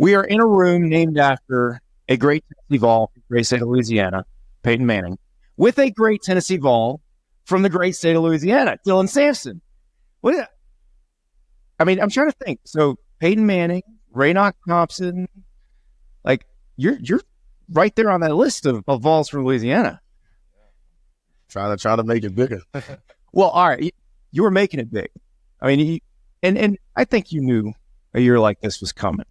We are in a room named after a great Tennessee Vol from the great state of Louisiana, Peyton Manning, with a great Tennessee Vol from the great state of Louisiana, Dylan Sampson. I'm trying to think. So Peyton Manning, Raynoch Thompson, like you're right there on that list of Vols from Louisiana. Trying to make it bigger. Well, all right, you were making it big. I mean, and I think you knew a year like this was coming.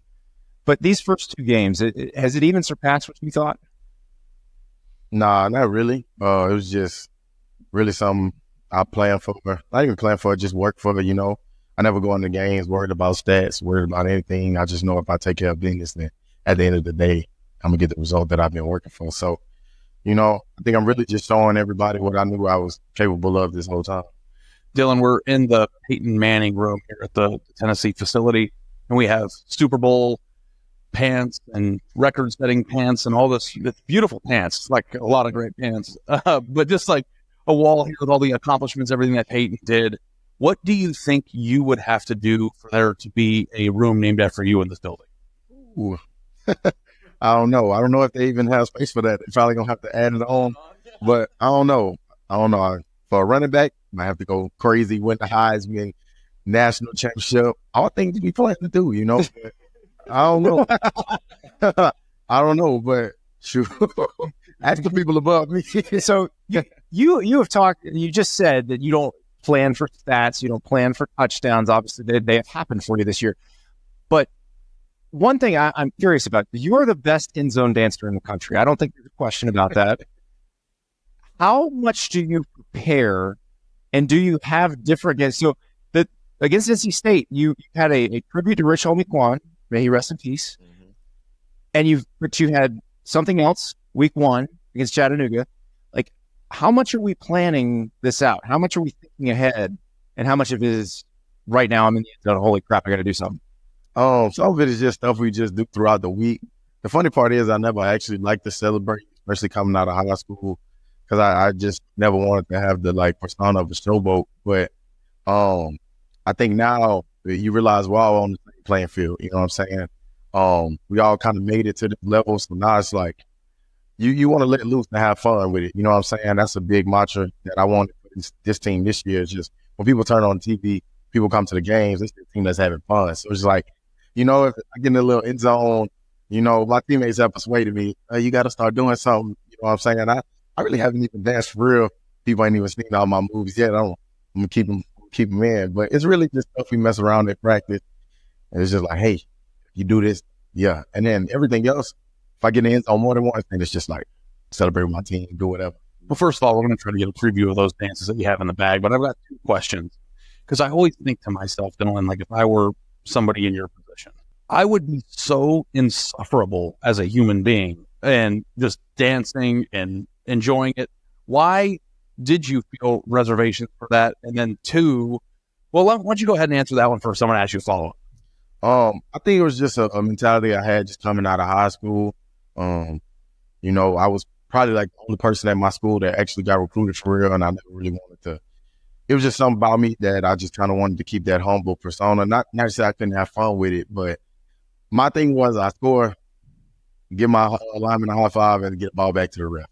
But these first two games, has it even surpassed what you thought? Nah, not really. It was just really something I planned for. Not even planned for, just work for it, you know. I never go into games worried about stats, worried about anything. I just know if I take care of business, then at the end of the day, I'm going to get the result that I've been working for. So, you know, I think I'm really just showing everybody what I knew I was capable of this whole time. Dylan, we're in the Peyton Manning room here at the Tennessee facility, and we have Super Bowl pants and record-setting pants and all this beautiful pants, like a lot of great pants, but just like a wall here with all the accomplishments, everything that Peyton did. What do you think you would have to do for there to be a room named after you in this building? Ooh. I don't know. I don't know if they even have space for that. They're probably going to have to add it on, but I don't know. For a running back, I might have to go crazy, win the Heisman, national championship, all things we plan to do, you know. I don't know. I don't know, but shoot, ask the people above me. So you have talked. You just said that you don't plan for stats. You don't plan for touchdowns. Obviously, they have happened for you this year. But one thing I'm curious about: you're the best end zone dancer in the country. I don't think there's a question about that. How much do you prepare, and do you have different games? So against NC State, you had a tribute to Rich Homie Quan. May he rest in peace. Mm-hmm. And you had something else week 1 against Chattanooga. Like, how much are we planning this out? How much are we thinking ahead? And how much of it is right now I'm in the end zone, holy crap, I got to do something? Some of it is just stuff we just do throughout the week. The funny part is I never actually liked to celebrate, especially coming out of high school, because I just never wanted to have the persona of a showboat. But I think now you realize we're all on the same playing field. You know what I'm saying? We all kind of made it to this level. So now it's like you want to let loose and have fun with it. You know what I'm saying? That's a big mantra that I wanted for this team this year. Is just when people turn on TV, people come to the games, it's the team that's having fun. So it's like, you know, if I get in a little end zone, you know, my teammates have persuaded me, you got to start doing something. You know what I'm saying? I really haven't even danced for real. People ain't even seen all my moves yet. I'm going to keep them in. But it's really just stuff we mess around in practice. And it's just like, hey, you do this, yeah. And then everything else, if I get in the end zone more than one thing, it's just like celebrate with my team, do whatever. Well, first of all, we're going to try to get a preview of those dances that you have in the bag. But I've got 2 questions. Because I always think to myself, Dylan, like if I were somebody in your position, I would be so insufferable as a human being and just dancing and enjoying it. Why did you feel reservations for that? And then 2, well, why don't you go ahead and answer that one first? Someone asked you to follow up. I think it was just a mentality I had just coming out of high school. You know, I was probably like the only person at my school that actually got recruited for real, and I never really wanted to. It was just something about me that I just kind of wanted to keep that humble persona. Not to say I couldn't have fun with it, but my thing was I score, give my lineman a high five, and get the ball back to the ref.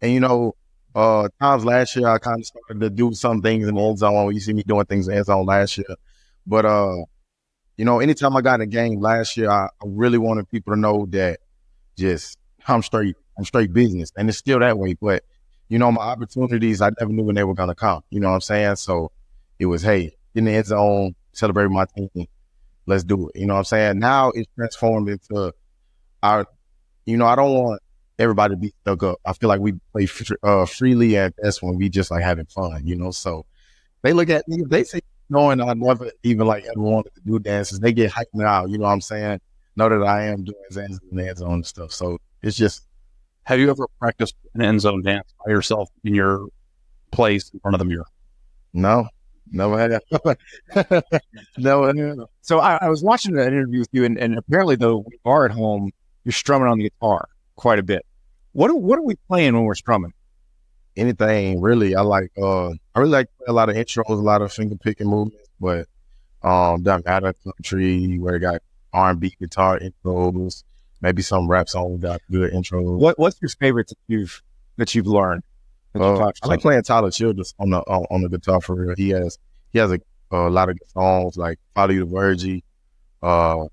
And, you know, times last year I kind of started to do some things in the end zone. You see me doing things in the end zone last year. But, you know, anytime I got in a game last year, I really wanted people to know that just I'm straight business. And it's still that way. But, you know, my opportunities, I never knew when they were going to come. You know what I'm saying? So it was, hey, in the end zone, celebrate my team. Let's do it. You know what I'm saying? Now it's transformed into you know, I don't want everybody to be stuck up. I feel like we play freely, and that's when we just like having fun, you know? So they look at me, they say, knowing I never even like ever wanted to do dances, they get hyped me out, you know what I'm saying? Know that I am doing dances in the end zone and stuff. So it's just. Have you ever practiced an end zone dance by yourself in your place in front of the mirror? No, never had. Never had. So I was watching an interview with you, and apparently, though, when you are at home, you're strumming on the guitar quite a bit. What are we playing when we're strumming? Anything, really. I really like a lot of intros, a lot of finger picking movements, but doesn't matter country where it got R&B guitar intros, maybe some rap songs got good intros. What's your favorite that you've learned? I like playing Tyler Childers on the guitar for real. He has a lot of good songs like Follow You to Virgie, Her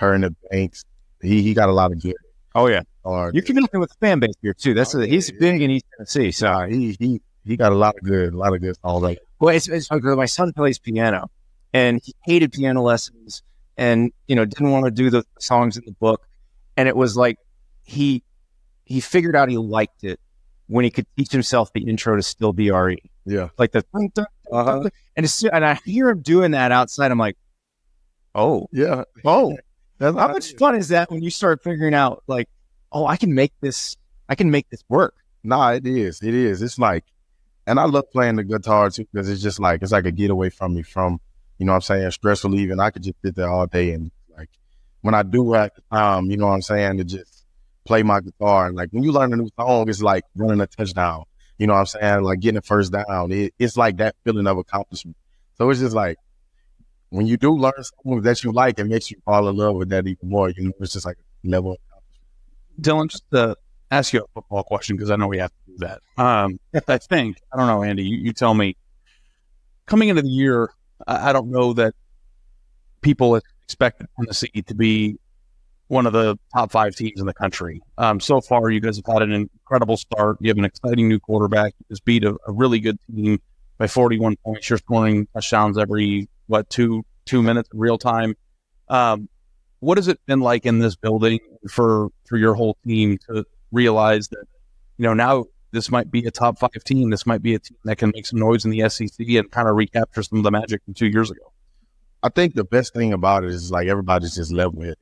in the Banks. He got a lot of good. Oh yeah, you're connecting with the fan base here too. He's big in East Tennessee, so he got a lot of good songs. Like, well, it's my son plays piano, and he hated piano lessons, and didn't want to do the songs in the book, and it was like he figured out he liked it when he could teach himself the intro to Still BRE. Yeah, like the and I hear him doing that outside. I'm like, oh yeah, oh. How much fun is that when you start figuring out like, oh, I can make this work? Nah, it is. It's like, and I love playing the guitar too because it's just like, it's like a getaway from me from, what I'm saying, stress relieving. I could just sit there all day and like, when I do have the time, what I'm saying, to just play my guitar. And like when you learn a new song, it's like running a touchdown. You know what I'm saying? Like getting a first down. It's like that feeling of accomplishment. So it's just like, when you do learn something that you like, it makes you fall in love with that even more. It's just like a level of accomplishment. Dylan, just to ask you a football question, because I know we have to do that. I don't know, Andy, you tell me. Coming into the year, I don't know that people expect Tennessee to be one of the top 5 teams in the country. So far, you guys have had an incredible start. You have an exciting new quarterback. You just beat a really good team by 41 points. You're scoring touchdowns every 2 minutes in real time. What has it been like in this building for your whole team to realize that, now this might be a top 5 team. This might be a team that can make some noise in the SEC and kind of recapture some of the magic from 2 years ago? I think the best thing about it is like everybody's just level headed.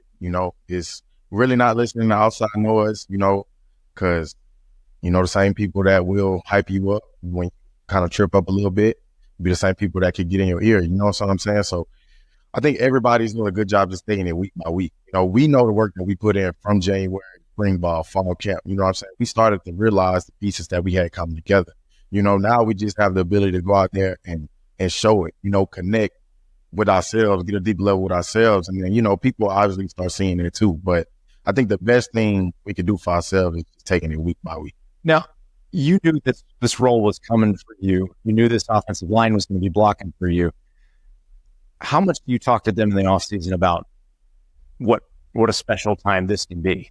It's really not listening to outside noise, because, the same people that will hype you up when you kind of trip up a little bit be the same people that could get in your ear. You know what I'm saying? So I think everybody's doing a good job just taking it week by week. We know the work that we put in from January, spring ball, fall camp. You know what I'm saying? We started to realize the pieces that we had coming together. Now we just have the ability to go out there and show it, connect with ourselves, get a deep level with ourselves. And then, people obviously start seeing it too. But I think the best thing we can do for ourselves is just taking it week by week. Now, you knew that this role was coming for you. You knew this offensive line was going to be blocking for you. How much do you talk to them in the offseason about what a special time this can be?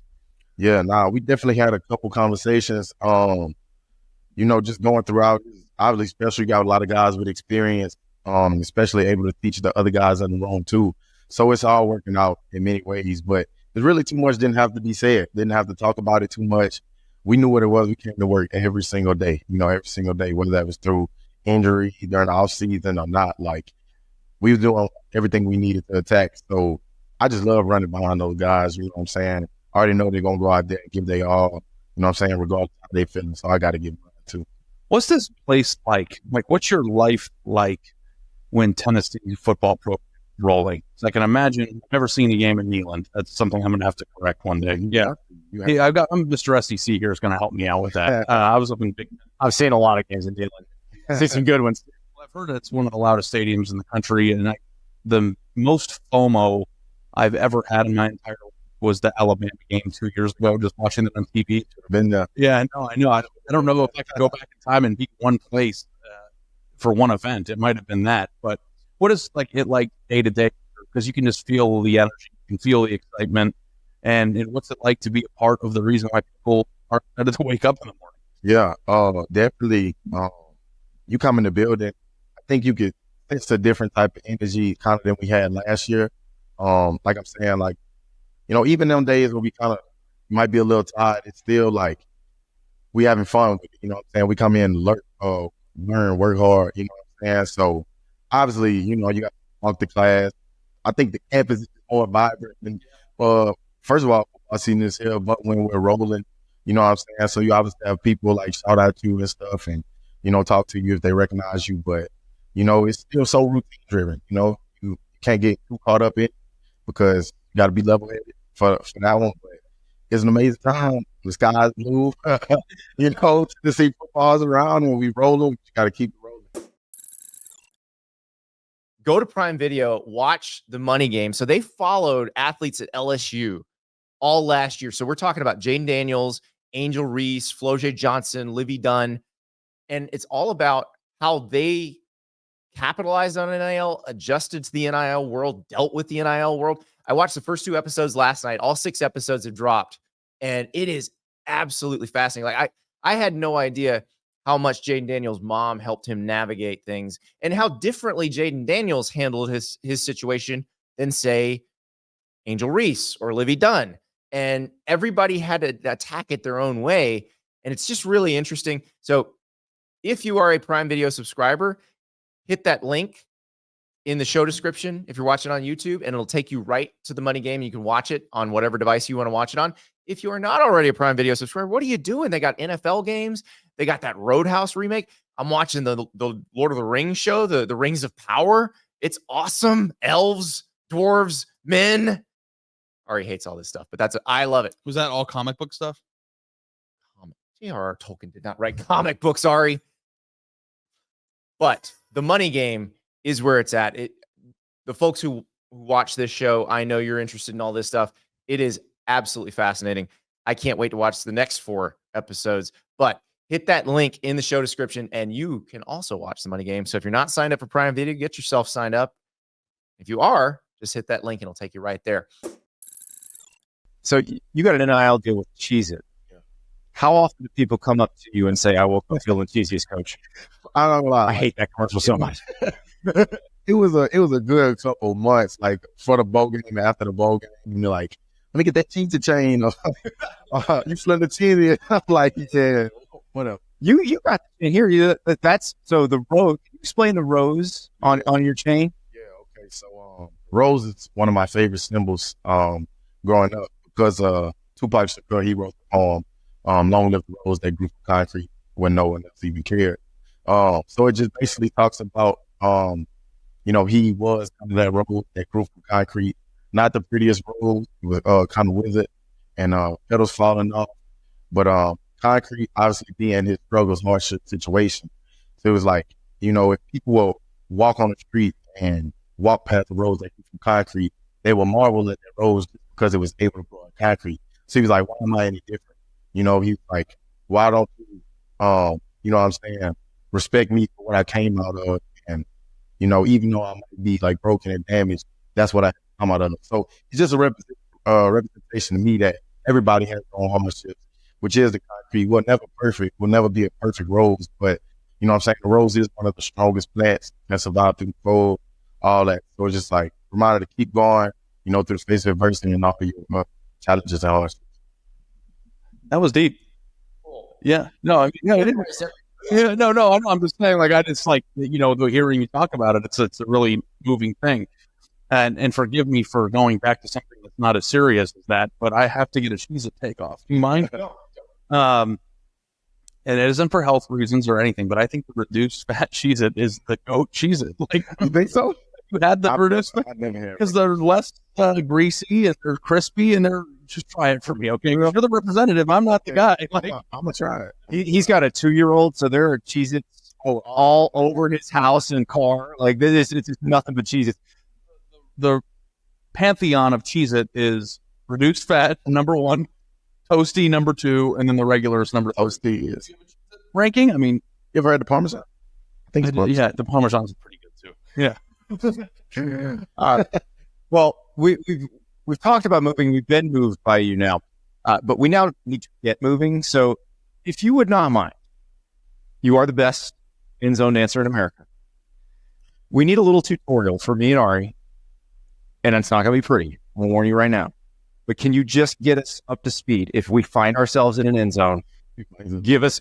Yeah, we definitely had a couple conversations. Just going throughout, obviously, especially you got a lot of guys with experience, especially able to teach the other guys in the room too. So it's all working out in many ways, but there's really too much didn't have to be said. Didn't have to talk about it too much. We knew what it was. We came to work every single day, whether that was through injury during the off season or not. Like, we were doing everything we needed to attack. So I just love running behind those guys. You know what I'm saying? I already know they're going to go out there and give their all, regardless of how they feeling. So I got to give them too. What's this place like? Like, what's your life like when Tennessee football program is rolling? So I can imagine, I've never seen a game in Neyland. That's something I'm going to have to correct one day. Yeah. I'm Mr. SEC here is going to help me out with that. I was up in Big. I've seen a lot of games in Neyland. Seen some good ones. Well, I've heard it's one of the loudest stadiums in the country, and the most FOMO I've ever had in my entire life was the Alabama game 2 years ago, just watching them on TV. Been there. Yeah, I know. I don't know if I could go back in time and be one place for one event. It might have been that. But what is it like day to day? Because you can just feel the energy, you can feel the excitement. And what's it like to be a part of the reason why people are excited to wake up in the morning? Yeah, definitely. You come in the building, I think you get it's a different type of energy kind of than we had last year. Like I'm saying, like, even them days where we kind of might be a little tired, it's still like we having fun with it, you know what I'm saying? We come in, learn, work hard, you know what I'm saying? So obviously, you got to walk the class. I think the campus is more vibrant than first of all, I've seen this here, but when we're rolling, you know what I'm saying? So you obviously have people like shout out to you and stuff and, talk to you if they recognize you. But, it's still so routine driven, you can't get too caught up in it because you got to be level headed for that one. But it's an amazing time. The sky's blue, to see footballs around and we rolling, you got to keep it rolling. go to Prime Video, watch the money game. So they followed athletes at LSU all last year. So we're talking about Jayden Daniels, Angel Reese, Floje Johnson, Livvy Dunne. And it's all about how they capitalized on NIL, adjusted to the NIL world, dealt with the NIL world. I watched the first 2 episodes last night. All 6 episodes have dropped. And it is absolutely fascinating. Like I had no idea how much Jayden Daniels' mom helped him navigate things and how differently Jayden Daniels handled his situation than, say, Angel Reese or Livvy Dunne. And everybody had to attack it their own way. And it's just really interesting. So if you are a Prime Video subscriber, hit that link in the show description if you're watching on YouTube, and it'll take you right to the money game. You can watch it on whatever device you want to watch it on. If you are not already a Prime Video subscriber, what are you doing? They got NFL games. They got that Roadhouse remake. I'm watching the Lord of the Rings show, the Rings of Power. It's awesome. Elves, dwarves, men. Ari hates all this stuff, but I love it. Was that all comic book stuff? J.R.R. Tolkien did not write comic books, Ari. But the money game is where it's at. The folks who watch this show, I know you're interested in all this stuff. It is absolutely fascinating. I can't wait to watch the next 4 episodes. But hit that link in the show description, and you can also watch the money game. So if you're not signed up for Prime Video, get yourself signed up. If you are, just hit that link, and it'll take you right there. So you got an NIL deal with Cheez-It. Yeah. How often do people come up to you and say, "I woke up feeling cheesy, coach"? I don't know. I hate that commercial so much. It was a good couple months, like for the bowl game, after the bowl game, and you're like, let me get that cheese chain. You slid the cheese. I'm like, yeah, whatever. You got in here. That's so the rose. Can you explain the rose on your chain? Yeah. Okay. So rose is one of my favorite symbols growing up because Tupac Shakur, he wrote the poem "Long Live the Rose That Grew from Concrete" when no one else even cared. So it just basically talks about he was kind of that rose that grew from concrete. Not the prettiest rose, it was kind of withered and petals falling off. But concrete obviously being his struggles, hardship situation. So it was like, if people will walk on the street and walk past the rose that grew from concrete, they will marvel at that rose because it was able to grow on concrete. So he was like, why am I any different? He was like, why don't you, you know what I'm saying, respect me for what I came out of? And, even though I might be like broken and damaged, that's what I come out of. So it's just a representation to me that everybody has their own hardships, which is the concrete. We're never perfect. We'll never be a perfect rose. But, the rose is one of the strongest plants that survive through the cold, all that. So it's just like a reminder to keep going, through the face of adversity and all your challenges and hardships. That was deep. Yeah. No, it is. Yeah, no. I'm just saying, like, I just like, the hearing you talk about it, it's a really moving thing. And forgive me for going back to something that's not as serious as that, but I have to get a Cheez-It takeoff. Do you mind? And it isn't for health reasons or anything, but I think the reduced fat Cheez-It is the GOAT Cheez-It. Like, you think so? You had the reduced fat because they're less greasy and they're crispy and they're just try it for me, okay? You're the representative. I'm not the guy. Like, I'm gonna try it. He's got a 2-year-old, so there are Cheez-Its all over his house and car. Like this, it's nothing but Cheez-Its. The pantheon of Cheez-It is reduced fat, number 1, toasty, number 2, and then the regular is number 3. Toasty is ranking. I mean, you ever had the Parmesan? I think yeah, the Parmesan is pretty good too. Yeah. Well, we've talked about moving. We've been moved by you now, but we now need to get moving. So, if you would not mind, you are the best endzone dancer in America. We need a little tutorial for me and Ari, and it's not going to be pretty. I'll warn you right now. But can you just get us up to speed if we find ourselves in an end zone? Give us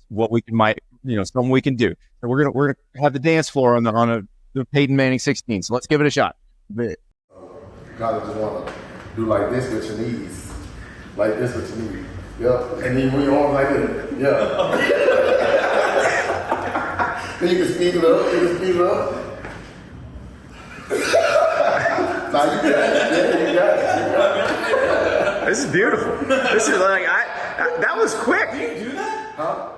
what we something we can do. So we're gonna have the dance floor on the Peyton Manning 16. So let's give it a shot. You kind of just want to do like this with your knees, like this with your knees. Yep. And then when your arms like this, yeah. Then you can speed it up. Now you got it. This is beautiful. This is like that was quick. Can you do that? Huh?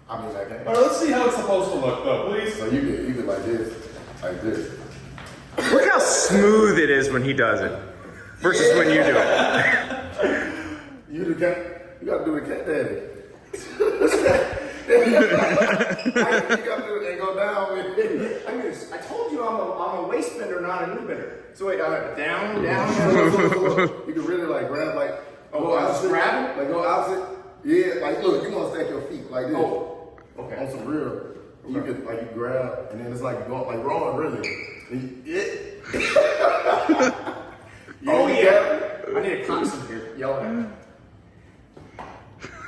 I mean, like that. All right, let's see how it's supposed to look, though, please. So you could like this, smooth it is when he does it versus when you do it. You gotta do the cat daddy. You gotta do it and go down with it. I told you I'm a waist bender, not a knee bender. So wait, down. You can really like grab like Oh, I was grabbing? Like go opposite. Yeah, like look, you wanna stack your feet like this. Oh, okay. On some real. You can like you grab and then it's like going like rolling really. Oh yeah. I need a constant here yelling at me.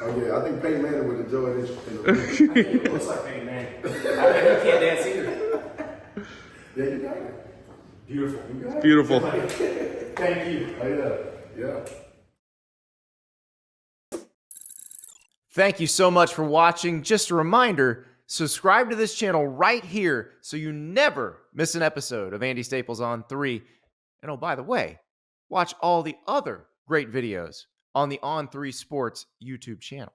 Oh yeah, I think Peyton Manning would enjoy this. I think it looks like Peyton Manning. I bet he can't dance either. Yeah, you got it. Beautiful. You got it. Beautiful. Thank you. Oh yeah. Thank you so much for watching. Just a reminder, subscribe to this channel right here so you never miss an episode of Andy Staples On 3. And oh, by the way, watch all the other great videos on the On3 Sports YouTube channel.